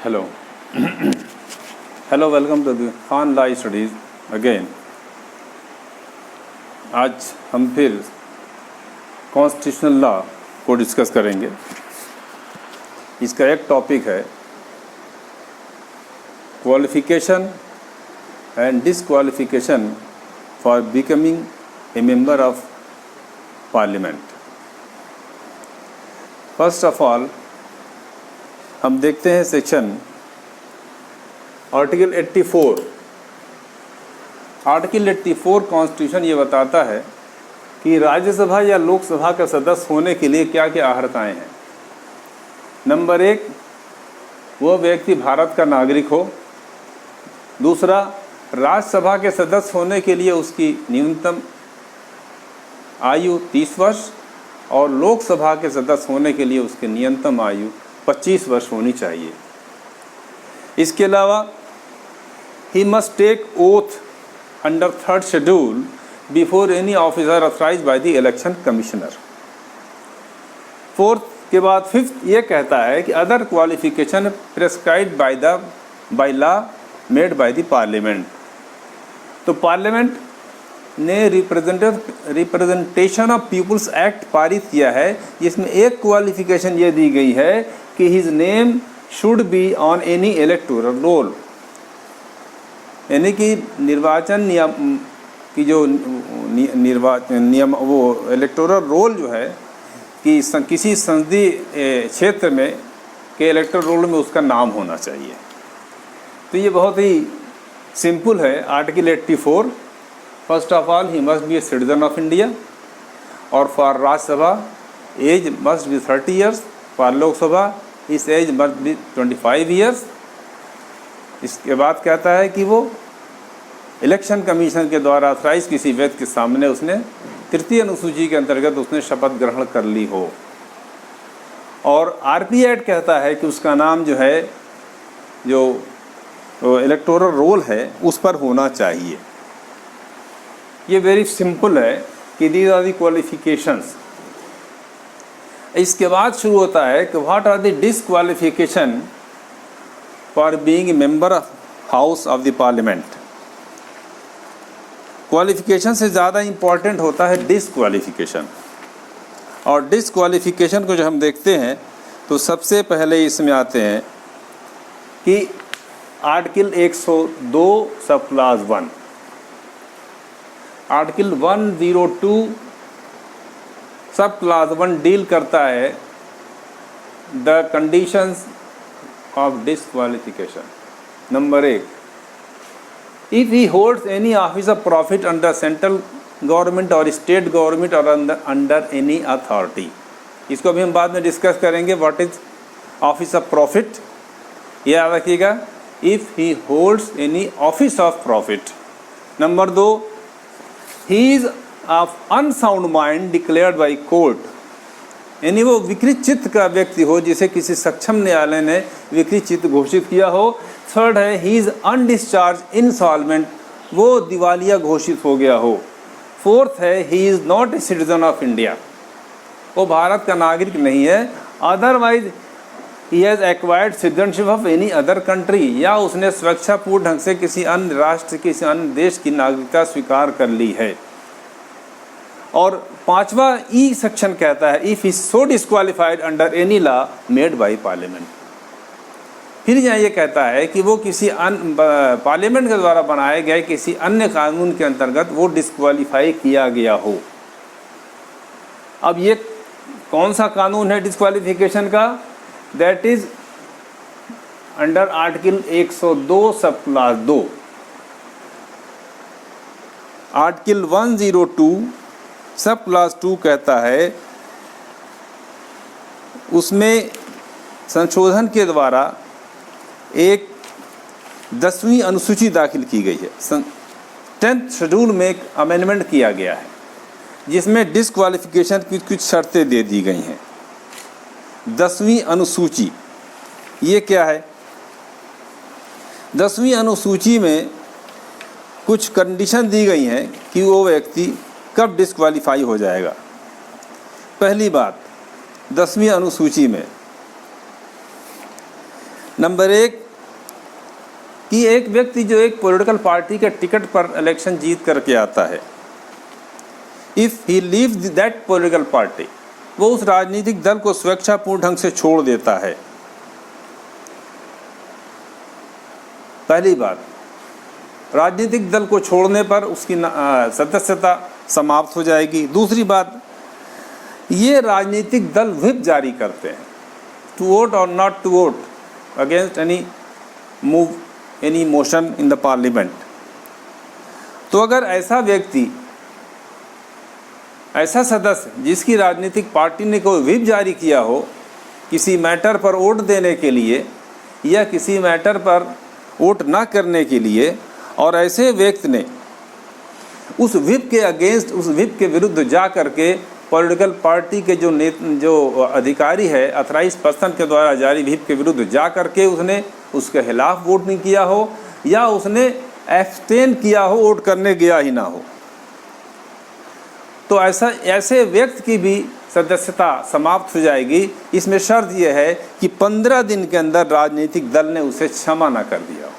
Hello hello, welcome to the Khan law studies again. आज हम फिर कॉन्स्टिट्यूशनल लॉ को डिस्कस करेंगे। इसका एक टॉपिक है qualification and disqualification for becoming a member of parliament. First of all हम देखते हैं सेक्शन आर्टिकल 84। आर्टिकल 84 कॉन्स्टिट्यूशन ये बताता है कि राज्यसभा या लोकसभा का सदस्य होने के लिए क्या क्या अर्हताएँ हैं। नंबर 1, वह व्यक्ति भारत का नागरिक हो। दूसरा, राज्यसभा के सदस्य होने के लिए उसकी न्यूनतम आयु 30 वर्ष और लोकसभा के सदस्य होने के लिए उसकी न्यूनतम आयु 25 वर्ष होनी चाहिए। इसके अलावा he must take oath under 3rd schedule before any officer authorised by the election commissioner. 4th के बाद 5th ये कहता है कि other qualification prescribed by law made by the parliament. तो पार्लियामेंट ने रिप्रेजेंटेशन ऑफ पीपुल्स एक्ट पारित किया है, जिसमें एक क्वालिफिकेशन ये दी गई है कि his name should be on any electoral roll, यानी कि निर्वाचन नियम की जो नियम वो इलेक्टोरल रोल जो है कि किसी संसदीय क्षेत्र में के इलेक्टोरल रोल में उसका नाम होना चाहिए। तो ये बहुत ही सिंपल है। Article 84, first of all he must be a citizen of India, और for Rajya Sabha age must be 30 years, for Lok Sabha is age must B 25 years. इसके बाद कहता है कि वो इलेक्शन कमीशन के द्वारा अथराइज किसी व्यक्ति के सामने उसने 3य अनुसूची के अंतर्गत उसने शपथ ग्रहण कर ली हो। और आरपी एक्ट कहता है कि उसका नाम जो है जो इलेक्टोरल रोल है उस पर होना चाहिए। ये वेरी सिंपल है कि दीज आर दी क्वालिफिकेशंस। इसके बाद शुरू होता है कि what are the disqualification for being a member of house of the parliament. Qualification से ज़्यादा इम्पॉर्टेंट होता है डिसक्वालिफिकेशन। और डिसक्वालिफिकेशन को जो हम देखते हैं तो सबसे पहले इसमें आते हैं कि आर्टिकल 102 सब क्लास 1, आर्टिकल 102 सब क्लास 1 डील करता है the conditions of disqualification. Number 1, if he holds any office of profit under central government और स्टेट गवर्नमेंट और अंडर एनी अथॉरिटी। इसको भी हम बाद में डिस्कस करेंगे what is office of profit. ये याद रखिएगा, if he holds any office of profit. Number 2, he is of unsound mind declared by court, यानी वो विकृत चित्त का व्यक्ति हो जिसे किसी सक्षम न्यायालय ने विकृत चित्त घोषित किया हो। 3rd है he is undischarged insolvent, वो दिवालिया घोषित हो गया हो। 4th है he is not a citizen of India, वो भारत का नागरिक नहीं है। Otherwise he has acquired citizenship of any other country, या उसने स्वेच्छापूर्ण ढंग से किसी अन्य राष्ट्र किसी अन्य देश की नागरिकता स्वीकार कर ली है। और 5वां ई सेक्शन कहता है if he so disqualified under any law made by parliament. फिर यहाँ ये कहता है कि वो किसी पार्लियामेंट के द्वारा बनाए गए किसी अन्य कानून के अंतर्गत वो डिस्क्वालीफाई किया गया हो। अब ये कौन सा कानून है डिस्क्वालिफिकेशन का? दैट इज अंडर आर्टिकल 102 सब क्लास 2। आर्टिकल 102 सब क्लास 2 कहता है, उसमें संशोधन के द्वारा एक 10वीं अनुसूची दाखिल की गई है। 10th शेड्यूल में एक अमेंडमेंट किया गया है जिसमें डिसक्वालिफिकेशन की कुछ शर्तें दे दी गई हैं। 10वीं अनुसूची ये क्या है? 10वीं अनुसूची में कुछ कंडीशन दी गई हैं कि वो व्यक्ति कब डिस्क्वालीफाई हो जाएगा। पहली बात, 10वीं अनुसूची में नंबर एक कि एक व्यक्ति जो एक पॉलिटिकल पार्टी के टिकट पर इलेक्शन जीत करके आता है, if he leaves that political party, वो उस राजनीतिक दल को स्वेच्छापूर्ण ढंग से छोड़ देता है। पहली बात, राजनीतिक दल को छोड़ने पर उसकी सदस्यता समाप्त हो जाएगी। दूसरी बात, ये राजनीतिक दल व्हिप जारी करते हैं, टू वोट और not to vote against any motion in the parliament. तो अगर ऐसा व्यक्ति, ऐसा सदस्य जिसकी राजनीतिक पार्टी ने कोई व्हिप जारी किया हो किसी मैटर पर वोट देने के लिए या किसी मैटर पर वोट ना करने के लिए, और ऐसे व्यक्ति ने उस व्हिप के अगेंस्ट, उस व्हिप के विरुद्ध जा करके पॉलिटिकल पार्टी के जो अधिकारी है, ऑथराइज पर्सन के द्वारा जारी व्हिप के विरुद्ध जा करके उसने उसके खिलाफ वोट नहीं किया हो या उसने एब्सटेन किया हो, वोट करने गया ही ना हो, तो ऐसे व्यक्ति की भी सदस्यता समाप्त हो जाएगी। इसमें शर्त यह है कि 15 दिन के अंदर राजनीतिक दल ने उसे क्षमा ना कर दिया हो।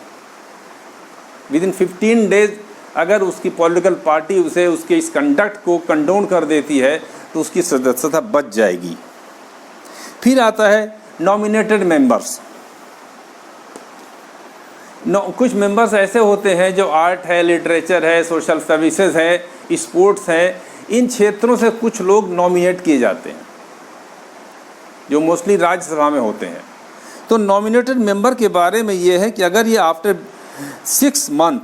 विदिन 15 डेज अगर उसकी पॉलिटिकल पार्टी उसे उसके इस कंडक्ट को कंडोन कर देती है तो उसकी सदस्यता बच जाएगी। फिर आता है नॉमिनेटेड मेंबर्स। कुछ मेंबर्स ऐसे होते हैं जो आर्ट है, लिटरेचर है, सोशल सर्विसेज है, स्पोर्ट्स है, इन क्षेत्रों से कुछ लोग नॉमिनेट किए जाते हैं जो मोस्टली राज्यसभा में होते हैं। तो नॉमिनेटेड मेंबर के बारे में ये है कि अगर ये आफ्टर 6 मंथ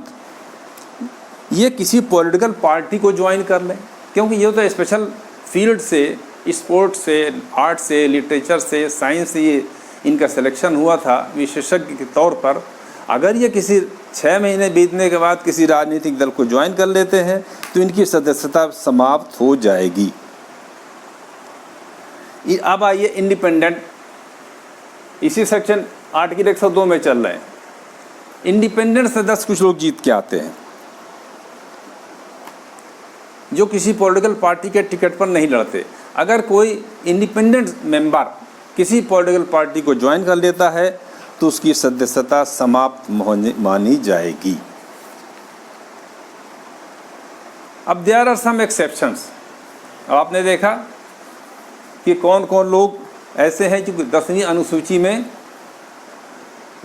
ये किसी पॉलिटिकल पार्टी को ज्वाइन कर लें, क्योंकि ये तो स्पेशल फील्ड से, स्पोर्ट्स से, आर्ट से, लिटरेचर से, साइंस से ये इनका सिलेक्शन हुआ था विशेषज्ञ के तौर पर। अगर ये किसी 6 महीने बीतने के बाद किसी राजनीतिक दल को ज्वाइन कर लेते हैं तो इनकी सदस्यता समाप्त हो जाएगी। अब आइए इंडिपेंडेंट, इसी सेक्शन आर्टिकल 102 में चल रहे हैं। इंडिपेंडेंट सदस्य कुछ लोग जीत के आते हैं जो किसी पॉलिटिकल पार्टी के टिकट पर नहीं लड़ते। अगर कोई इंडिपेंडेंट मेंबर किसी पॉलिटिकल पार्टी को ज्वाइन कर लेता है तो उसकी सदस्यता समाप्त मानी जाएगी। अब देयर आर सम एक्सेप्शंस। आपने देखा कि कौन कौन लोग ऐसे हैं जो 10वीं अनुसूची में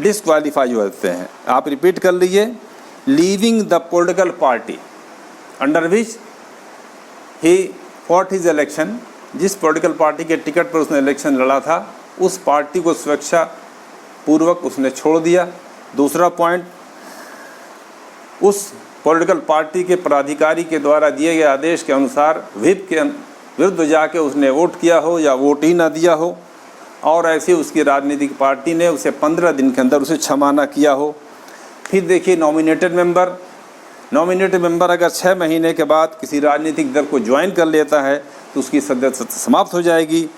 डिस्क्वालीफाई होते हैं। आप रिपीट कर लीजिए, leaving the political party under which he fought his election, जिस पॉलिटिकल पार्टी के टिकट पर उसने इलेक्शन लड़ा था उस पार्टी को स्वेच्छा पूर्वक उसने छोड़ दिया। दूसरा पॉइंट, उस पॉलिटिकल पार्टी के पदाधिकारी के द्वारा दिए गए आदेश के अनुसार व्हिप के विरुद्ध जाके उसने वोट किया हो या वोट ही ना दिया हो, और ऐसे उसकी राजनीतिक पार्टी ने उसे 15 दिन के अंदर उसे क्षमा ना किया हो। फिर देखिए नॉमिनेटेड मेंबर। नॉमिनेटेड मेंबर अगर 6 महीने के बाद किसी राजनीतिक दल को ज्वाइन कर लेता है तो उसकी सदस्यता समाप्त हो जाएगी।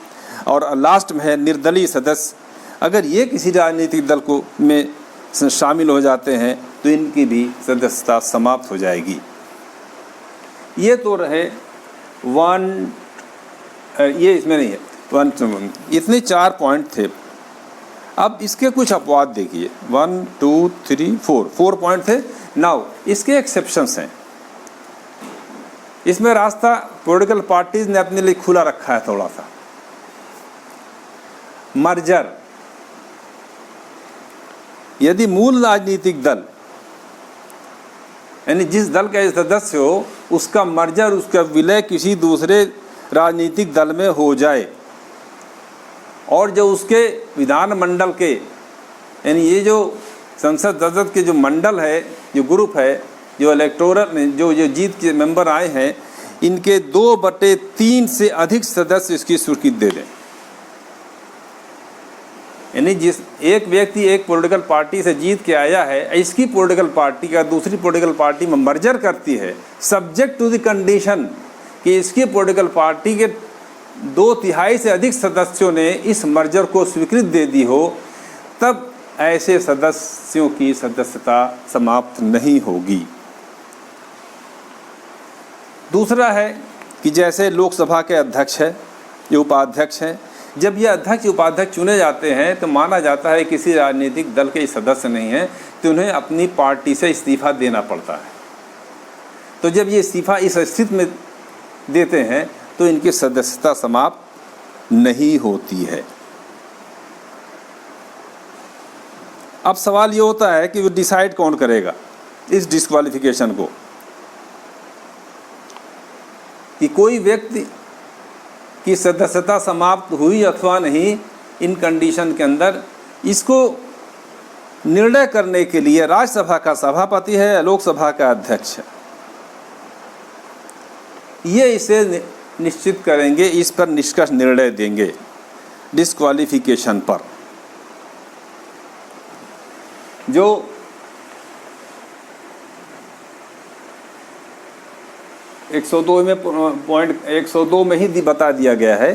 और लास्ट में है निर्दलीय सदस्य। अगर ये किसी राजनीतिक दल को में शामिल हो जाते हैं तो इनकी भी सदस्यता समाप्त हो जाएगी। ये तो रहे ये इसमें नहीं है, इतने 4 पॉइंट थे। अब इसके कुछ अपवाद देखिए, 1 2 3 4 पॉइंट थे। नाउ इसके एक्सेप्शंस हैं। इसमें रास्ता पॉलिटिकल पार्टीज ने अपने लिए खुला रखा है थोड़ा सा। मर्जर, यदि मूल राजनीतिक दल यानी जिस दल का सदस्य हो उसका मर्जर, उसका विलय किसी दूसरे राजनीतिक दल में हो जाए और जो उसके विधानमंडल के यानी ये जो संसद सदस्य के जो मंडल है, जो ग्रुप है, जो इलेक्टोरल जो जीत के मेंबर आए हैं, इनके 2/3 से अधिक सदस्य इसकी स्वीकृति दे दें। यानी जिस एक व्यक्ति एक पॉलिटिकल पार्टी से जीत के आया है, इसकी पॉलिटिकल पार्टी का दूसरी पॉलिटिकल पार्टी में मर्जर करती है, सब्जेक्ट टू द कंडीशन कि इसकी पॉलिटिकल पार्टी के 2/3 से अधिक सदस्यों ने इस मर्जर को स्वीकृति दे दी हो, तब ऐसे सदस्यों की सदस्यता समाप्त नहीं होगी। दूसरा है कि जैसे लोकसभा के अध्यक्ष है, जो उपाध्यक्ष हैं, जब ये अध्यक्ष उपाध्यक्ष चुने जाते हैं तो माना जाता है किसी राजनीतिक दल के सदस्य नहीं हैं तो उन्हें अपनी पार्टी से इस्तीफा देना पड़ता है। तो जब ये इस्तीफा इस स्थिति में देते हैं तो इनकी सदस्यता समाप्त नहीं होती है। अब सवाल ये होता है कि वो डिसाइड कौन करेगा इस डिस्क्वालिफिकेशन को, कि कोई व्यक्ति की सदस्यता समाप्त हुई अथवा नहीं। इन कंडीशन के अंदर इसको निर्णय करने के लिए राज्यसभा का सभापति है या लोकसभा का अध्यक्ष है, ये इसे निश्चित करेंगे, इस पर निष्कर्ष निर्णय देंगे डिस्क्वालिफिकेशन पर। जो पॉइंट 102 में ही बता दिया गया है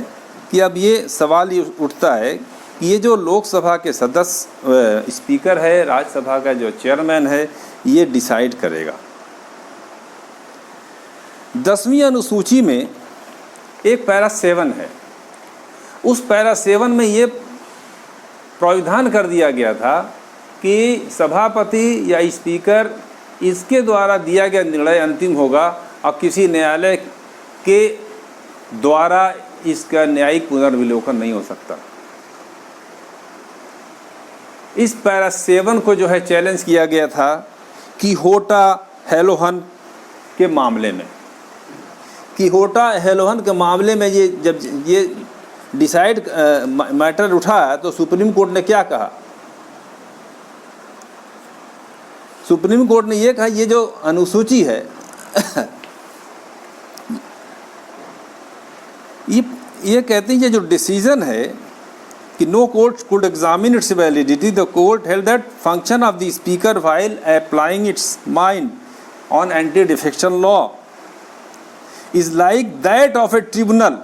कि अब ये सवाल ये उठता है कि ये जो लोकसभा के सदस्य स्पीकर है, राज्यसभा का जो चेयरमैन है, ये डिसाइड करेगा। 10वीं अनुसूची में एक पैरा 7 है। उस पैरा 7 में ये प्राविधान कर दिया गया था कि सभापति या स्पीकर इसके द्वारा दिया गया निर्णय अंतिम होगा और किसी न्यायालय के द्वारा इसका न्यायिक पुनर्विलोकन नहीं हो सकता। इस पैरा 7 को जो है चैलेंज किया गया था कि होटा हेलोहन के मामले में, कि होटा हेलोहन के मामले में ये जब ये डिसाइड मैटर उठा तो सुप्रीम कोर्ट ने क्या कहा? सुप्रीम कोर्ट ने ये कहा ये जो अनुसूची है ये कहते हैं ये जो डिसीजन है कि no court could examine its validity, the court held that function of the speaker while applying its mind on anti defection law is like that of a tribunal.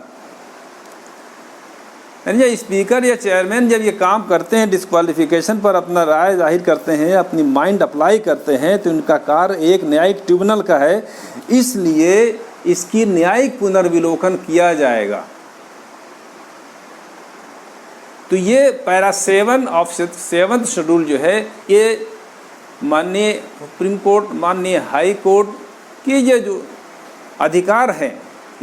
यानी स्पीकर या चेयरमैन जब ये काम करते हैं disqualification पर, अपना राय जाहिर करते हैं, अपनी माइंड अप्लाई करते हैं, तो इनका कार्य एक न्यायिक ट्रिब्यूनल का है, इसलिए इसकी न्यायिक पुनर्विलोकन किया जाएगा। तो ये पैरा 7 ऑफ 7th शेड्यूल जो है ये माननीय सुप्रीम कोर्ट, माननीय हाई कोर्ट के ये जो अधिकार हैं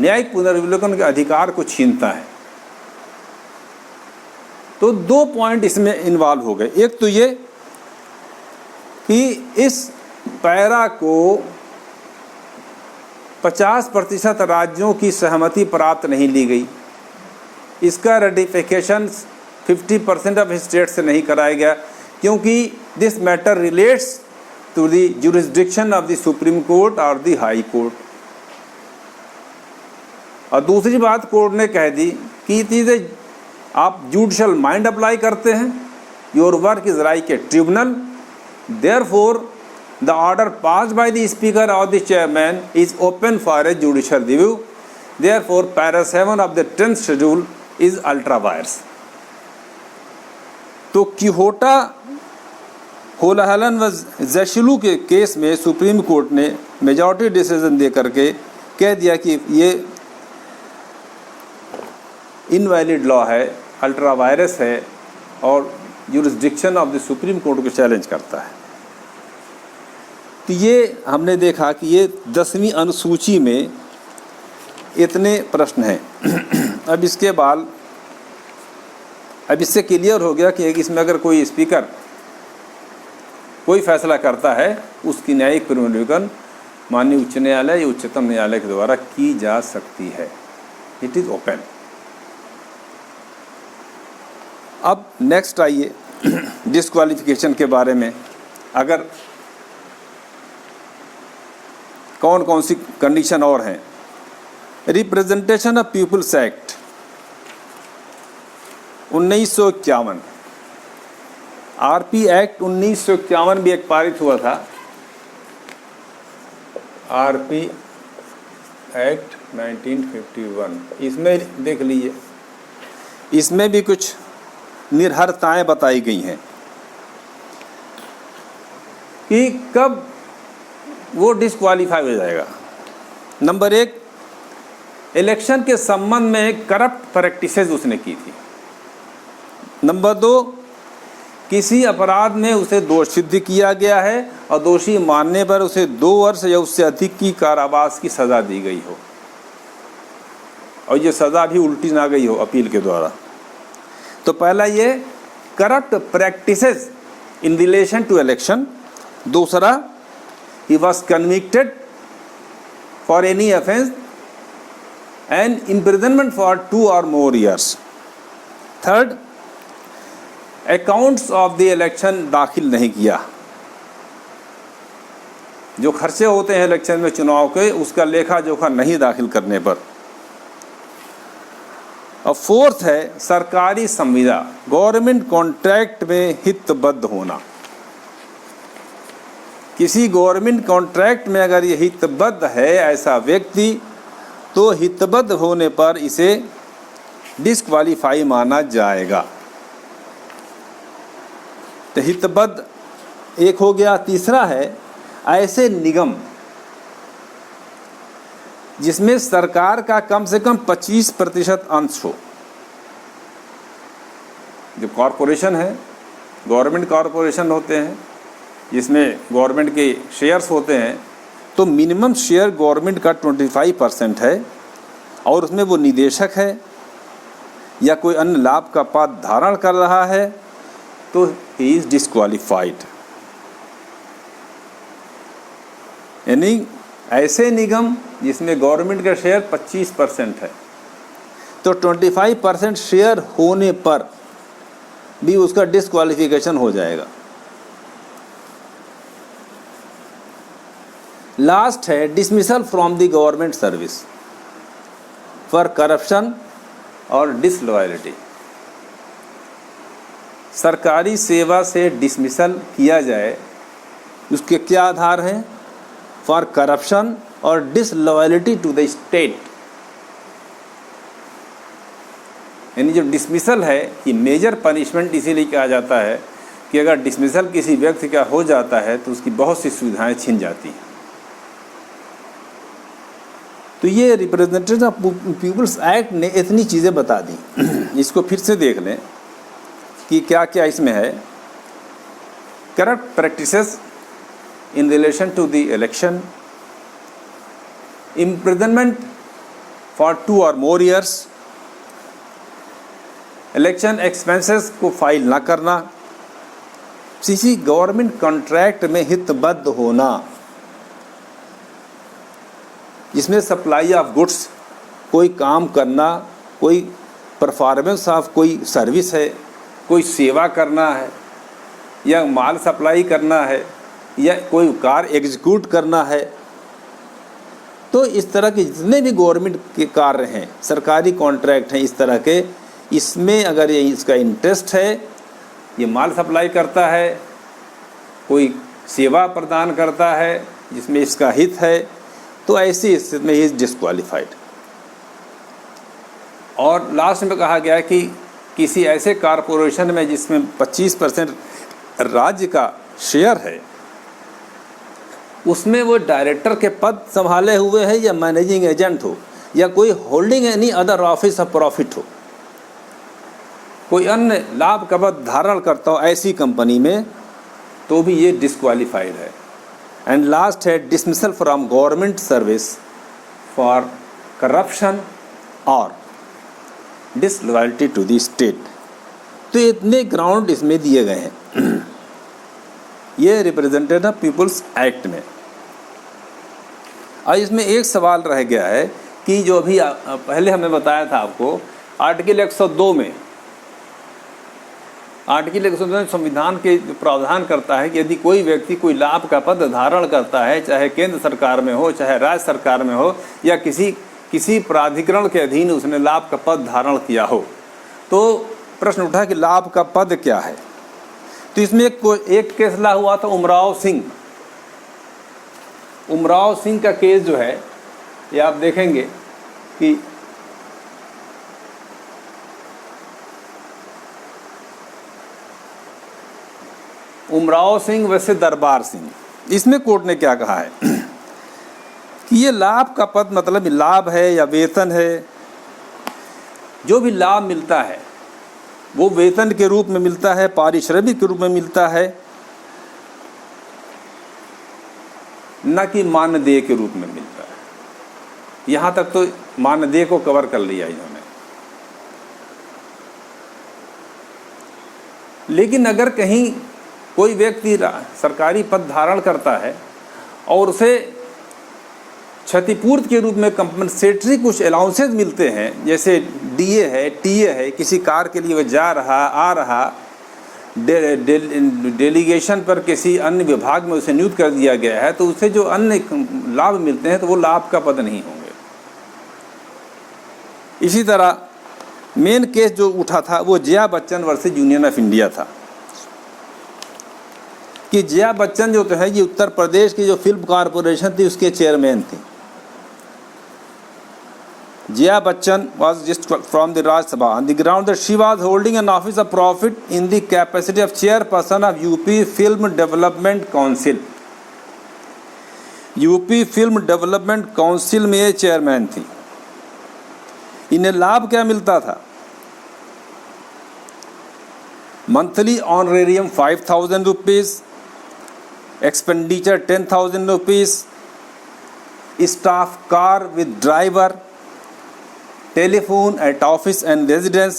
न्यायिक पुनर्विलोकन के अधिकार को छीनता है। तो 2 पॉइंट इसमें इन्वॉल्व हो गए। एक तो ये कि इस पैरा को 50% राज्यों की सहमति प्राप्त नहीं ली गई, इसका रेटिफिकेशन 50% ऑफ स्टेट से नहीं कराया गया, क्योंकि this matter relates to the jurisdiction of the supreme court और द हाई कोर्ट। और दूसरी बात कोर्ट ने कह दी कि चीज़ें आप जुडिशल माइंड अप्लाई करते हैं, your work is like a tribunal, therefore the order passed by the speaker और the chairman is open for a judicial review, therefore para 7 of the 10th schedule is ultra vires. तो किहोटा होलाहलन व जैशिलू के case में Supreme Court ने majority decision दे करके कह दिया कि ये इनवैलिड लॉ है, अल्ट्रा वायरस है और jurisdiction of the supreme Court को चैलेंज करता है। तो ये हमने देखा कि ये 10वीं अनुसूची में इतने प्रश्न हैं। अब इसके बाद अब इससे क्लियर हो गया कि इसमें अगर कोई स्पीकर कोई फैसला करता है उसकी न्यायिक पुनर्विलोकन माननीय उच्च न्यायालय या उच्चतम न्यायालय के द्वारा की जा सकती है। It is open. अब नेक्स्ट आइए डिस्क्वालिफिकेशन के बारे में। अगर कौन कौन सी कंडीशन और हैं। Representation of peoples act 1951, RP act 1951 भी एक पारित हुआ था। आरपी एक्ट 1951, इसमें देख लीजिए, इसमें भी कुछ निर्भरताएं बताई गई हैं कि कब वो डिस्क्वालीफाई हो जाएगा। नंबर 1, इलेक्शन के संबंध में करप्ट प्रैक्टिसेस उसने की थी। नंबर 2, किसी अपराध में उसे दोष सिद्ध किया गया है और दोषी मानने पर उसे 2 वर्ष या उससे अधिक की कारावास की सज़ा दी गई हो, और ये सज़ा भी उल्टी ना गई हो अपील के द्वारा। तो पहला ये corrupt practices in relation to election. दूसरा, he was convicted for any offence and imprisonment for 2 or more years। Third, accounts of the election दाखिल नहीं किया, जो खर्चे होते हैं इलेक्शन में चुनाव के, उसका लेखा जोखा नहीं दाखिल करने पर। और फोर्थ है सरकारी संविदा, गवर्नमेंट कॉन्ट्रैक्ट में हितबद्ध होना। किसी गवर्नमेंट कॉन्ट्रैक्ट में अगर ये हितबद्ध है ऐसा व्यक्ति, तो हितबद्ध होने पर इसे डिस्क्वालीफाई माना जाएगा। तो हितबद्ध एक हो गया। तीसरा है ऐसे निगम जिसमें सरकार का कम से कम 25% अंश हो। जो कॉरपोरेशन है, गवर्नमेंट कॉरपोरेशन होते हैं, जिसमें गवर्नमेंट के शेयर्स होते हैं, तो मिनिमम शेयर गवर्नमेंट का 25% है, और उसमें वो निदेशक है या कोई अन्य लाभ का पद धारण कर रहा है, तो ही इज डिस्क्वालीफाइड। यानी ऐसे निगम जिसमें गवर्नमेंट का शेयर 25% है, तो 25% शेयर होने पर भी उसका डिस्क्वालिफिकेशन हो जाएगा। लास्ट है dismissal from the government service for corruption और डिसलॉयल्टी। सरकारी सेवा से डिसमिसल किया जाए, उसके क्या आधार हैं? फॉर करप्शन और डिसलॉयल्टी टू द स्टेट। यानी जो डिसमिसल है, ये मेजर पनिशमेंट इसीलिए कहा जाता है कि अगर डिसमिसल किसी व्यक्ति का हो जाता है तो उसकी बहुत सी सुविधाएं छिन जाती हैं। तो ये रिप्रेजेंटेटिव ऑफ पीपल्स एक्ट ने इतनी चीज़ें बता दी। इसको फिर से देख लें कि क्या क्या इसमें है। Corrupt practices in relation to the election, imprisonment for 2 or more years, election expenses को फाइल ना करना, किसी गवर्नमेंट कॉन्ट्रैक्ट में हितबद्ध होना जिसमें सप्लाई ऑफ गुड्स, कोई काम करना, कोई परफॉर्मेंस ऑफ कोई सर्विस है, कोई सेवा करना है, या माल सप्लाई करना है, या कोई कार्य एग्जीक्यूट करना है। तो इस तरह के जितने भी गवर्नमेंट के कार्य हैं, सरकारी कॉन्ट्रैक्ट हैं इस तरह के, इसमें अगर ये इसका इंटरेस्ट है, ये माल सप्लाई करता है, कोई सेवा प्रदान करता है जिसमें इसका हित है, तो ऐसी स्थिति में ही डिस्क्वालीफाइड। और लास्ट में कहा गया कि किसी ऐसे कॉरपोरेशन में जिसमें 25% राज्य का शेयर है, उसमें वो डायरेक्टर के पद संभाले हुए है, या मैनेजिंग एजेंट हो, या कोई holding any other office of profit हो, कोई अन्य लाभ का पद धारण करता हो ऐसी कंपनी में, तो भी ये डिस्क्वालीफाइड है। एंड लास्ट है dismissal from government service for corruption और डिसलॉयल्टी टू द स्टेट। तो इतने ग्राउंड इसमें दिए गए हैं ये रिप्रेजेंटेटिव पीपल्स एक्ट में। और इसमें एक सवाल रह गया है कि जो अभी पहले हमने बताया था आपको, आर्टिकल 102 में, आर्टिकल 102 में संविधान के प्रावधान करता है कि यदि कोई व्यक्ति कोई लाभ का पद धारण करता है, चाहे केंद्र सरकार में हो, चाहे राज्य सरकार में हो, या किसी प्राधिकरण के अधीन उसने लाभ का पद धारण किया हो, तो प्रश्न उठा कि लाभ का पद क्या है। तो इसमें एक केस ला हुआ था उमराव सिंह। उमराव सिंह का केस जो है, ये आप देखेंगे कि उमराव सिंह वैसे दरबार सिंह, इसमें कोर्ट ने क्या कहा है कि ये लाभ का पद मतलब लाभ है या वेतन है, जो भी लाभ मिलता है वो वेतन के रूप में मिलता है, पारिश्रमिक के रूप में मिलता है, न कि मानदेय के रूप में मिलता है। यहाँ तक तो मानदेय को कवर कर लिया इन्होंने। लेकिन अगर कहीं कोई व्यक्ति सरकारी पद धारण करता है और उसे क्षतिपूर्ति के रूप में कंपनसेटरी कुछ अलाउंसेस मिलते हैं, जैसे डीए है, टीए है, किसी कार के लिए वह जा रहा आ रहा, डेलीगेशन पर किसी अन्य विभाग में उसे नियुक्त कर दिया गया है, तो उसे जो अन्य लाभ मिलते हैं तो वो लाभ का पद नहीं होंगे। इसी तरह मेन केस जो उठा था वो Jaya Bachchan versus union of India था कि जया बच्चन जो तो है ये उत्तर प्रदेश की जो फिल्म कॉरपोरेशन थी उसके चेयरमैन थी। Jaya Bachchan was just from the Rajya Sabha on the ground that she was holding an office of profit in the capacity of chairperson of UP Film Development Council. UP film development council में ये chairman थी। इन्हें लाभ क्या मिलता था? Monthly honorarium 5,000 rupees, expenditure 10,000 rupees, staff car with driver, telephone at office and residence,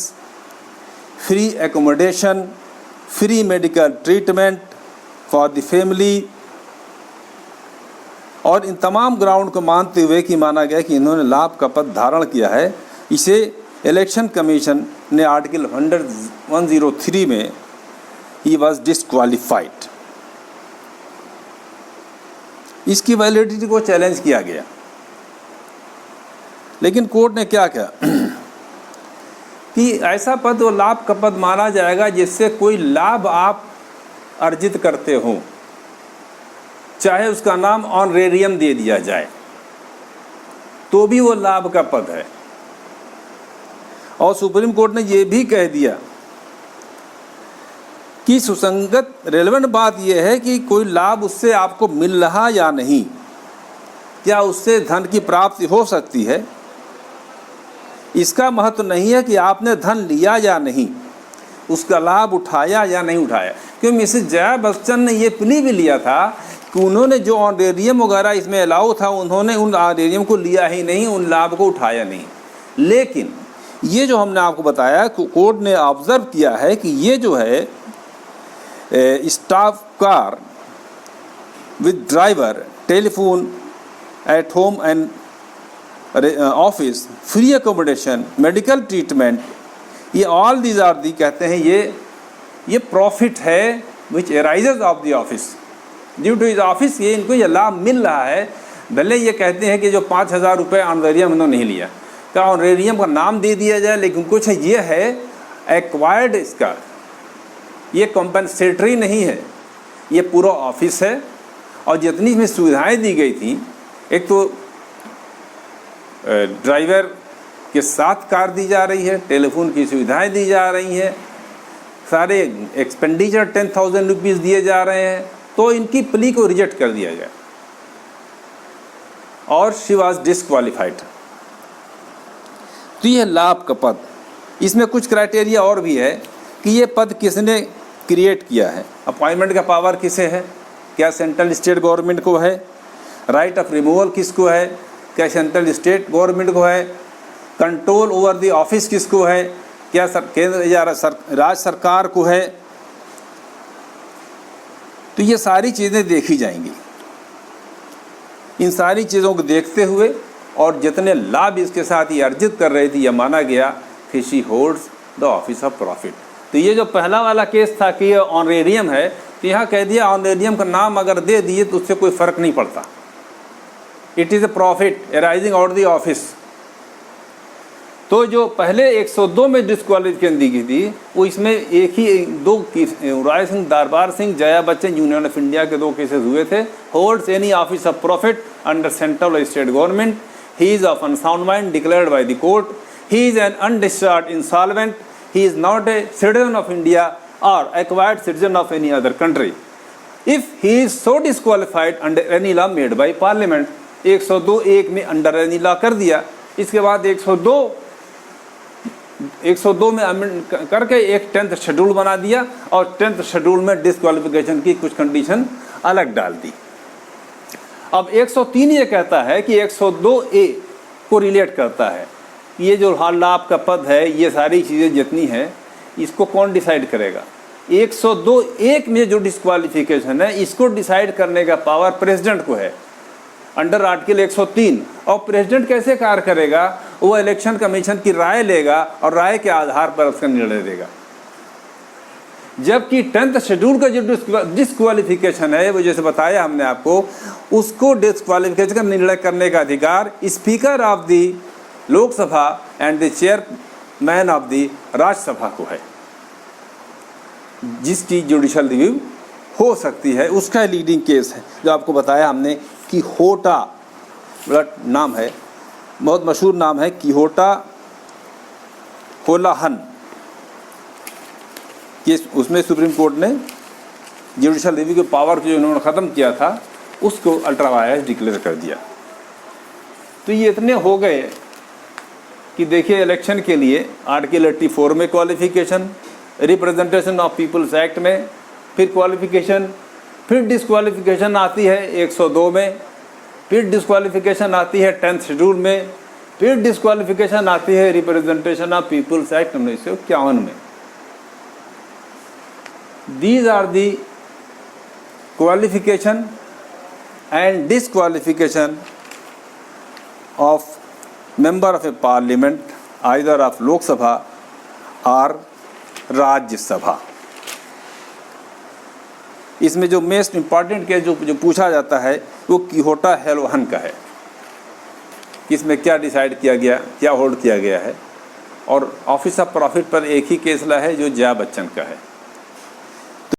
free accommodation, free medical treatment for the family. और इन तमाम ग्राउंड को मानते हुए कि माना गया कि इन्होंने लाभ का पद धारण किया है, इसे इलेक्शन कमीशन ने आर्टिकल 103 में ही वॉज डिस्क्वालिफाइड, इसकी वैलिडिटी को चैलेंज किया गया। लेकिन कोर्ट ने क्या किया कि ऐसा पद वो लाभ का पद माना जाएगा जिससे कोई लाभ आप अर्जित करते हो, चाहे उसका नाम ऑनरेरियम दे दिया जाए तो भी वो लाभ का पद है। और सुप्रीम कोर्ट ने ये भी कह दिया कि सुसंगत रेलेवेंट बात यह है कि कोई लाभ उससे आपको मिल रहा या नहीं, क्या उससे धन की प्राप्ति हो सकती है, इसका महत्व नहीं है कि आपने धन लिया या नहीं, उसका लाभ उठाया या नहीं उठाया। क्योंकि मिसेस जया बच्चन ने ये प्ली भी लिया था कि उन्होंने जो ऑनरेरियम वगैरह इसमें अलाउ था उन्होंने उन ऑनरेरियम को लिया ही नहीं, उन लाभ को उठाया नहीं। लेकिन ये जो हमने आपको बताया, कोर्ट ने ऑब्जर्व किया है कि ये जो है staff car with driver, telephone at home and office, free accommodation, medical treatment, ये ऑल दीज आर दी कहते हैं ये प्रॉफिट है which arises of the office, due to his office, ये इनको ये लाभ मिल रहा है। भले ये कहते हैं कि जो 5,000 रुपये ऑनरेरियम इन्होंने नहीं लिया, तो ऑनरेरियम का नाम दे दिया जाए, लेकिन कुछ ये है एक्वायर्ड, इसका ये कॉम्पेंसेटरी नहीं है, ये पूरा ऑफिस है। और जितनी इसमें सुविधाएं दी गई थी, एक तो ड्राइवर के साथ कार दी जा रही है, टेलीफोन की सुविधाएं दी जा रही हैं, सारे एक्सपेंडिचर 10,000 रुपीज़ दिए जा रहे हैं, तो इनकी प्ली को रिजेक्ट कर दिया गया और शी वॉज डिस्क्वालिफाइड। तो यह लाभ का पद, इसमें कुछ क्राइटेरिया और भी है कि ये पद किसने क्रिएट किया है, अपॉइंटमेंट का पावर किसे है, क्या सेंट्रल स्टेट गवर्नमेंट को है, राइट ऑफ रिमूवल किसको है, क्या सेंट्रल स्टेट गवर्नमेंट को है, कंट्रोल ओवर द ऑफिस किसको है, क्या केंद्र या राज्य सरकार को है। तो ये सारी चीज़ें देखी जाएंगी। इन सारी चीज़ों को देखते हुए और जितने लाभ इसके साथ ही अर्जित कर रही थी, यह माना गया कि she holds the office of profit. तो ये जो पहला वाला केस था कि ये ऑनरेरियम है, तो यहाँ कह दिया ऑनरेरियम का नाम अगर दे दिए तो उससे कोई फ़र्क नहीं पड़ता, it is a profit arising out the office. तो जो पहले 102 में डिस्क्वालिफिकेशन दी गई थी, वो इसमें एक ही दो case, Rai Singh Darbar Singh, Jaya Bachchan union of India के 2 केसेस हुए थे। Holds any office of profit under central और state government, he is of unsound mind declared by the court, he is an undischarged insolvent, he is not a citizen of India or acquired citizen of any other country if he is so disqualified under any law made by parliament। 102(1) में under any law कर दिया। इसके बाद 102 102 में amend करके एक 10th schedule बना दिया और 10th शेड्यूल में डिसक्वालिफिकेशन की कुछ कंडीशन अलग डाल दी। अब 103 ये कहता है कि 102A को रिलेट करता है, ये जो हाल लाभ का पद है, ये सारी चीज़ें जितनी हैं इसको कौन डिसाइड करेगा। 102(1) में जो डिस्क्वालिफिकेशन है इसको डिसाइड करने का पावर प्रेसिडेंट को है अंडर आर्टिकल 103। और प्रेसिडेंट कैसे कार्य करेगा, वो इलेक्शन कमीशन की राय लेगा और राय के आधार पर उसका निर्णय देगा। जबकि 10th शेड्यूल का जो डिस्क्वालिफिकेशन है, वो जैसे बताया हमने आपको, उसको डिस्क्वालिफिकेशन का निर्णय करने का अधिकार speaker of the Lok Sabha and the chairman of the Rajya Sabha को है। जिसकी जुडिशल रिव्यू हो सकती है, उसका लीडिंग केस है जो आपको बताया हमने कि होटा, नाम है, बहुत मशहूर नाम है, किहोटा होलाहन केस। उसमें सुप्रीम कोर्ट ने जुडिशल रिव्यू के पावर जो इन्होंने ख़त्म किया था उसको अल्ट्रा वायरेस डिक्लेयर कर दिया। तो ये इतने हो गए कि देखिए इलेक्शन के लिए आर्टिकल 84 में qualification, representation of peoples act में फिर क्वालिफिकेशन, फिर डिस्क्वालिफिकेशन आती है 102 में, फिर डिस्क्वालिफिकेशन आती है 10th शेड्यूल में, फिर डिस्क्वालिफिकेशन आती है रिप्रेजेंटेशन ऑफ पीपल्स एक्ट 1951 में। These are the qualification and disqualification of member of a parliament, either of Lok Sabha or राज्य सभा। इसमें जो मोस्ट इम्पॉर्टेंट केस जो पूछा जाता है वो किहोटा होलाहन का है। इसमें क्या डिसाइड किया गया, क्या होल्ड किया गया है, और ऑफिस ऑफ प्रॉफिट पर एक ही केस ला है जो जया बच्चन का है।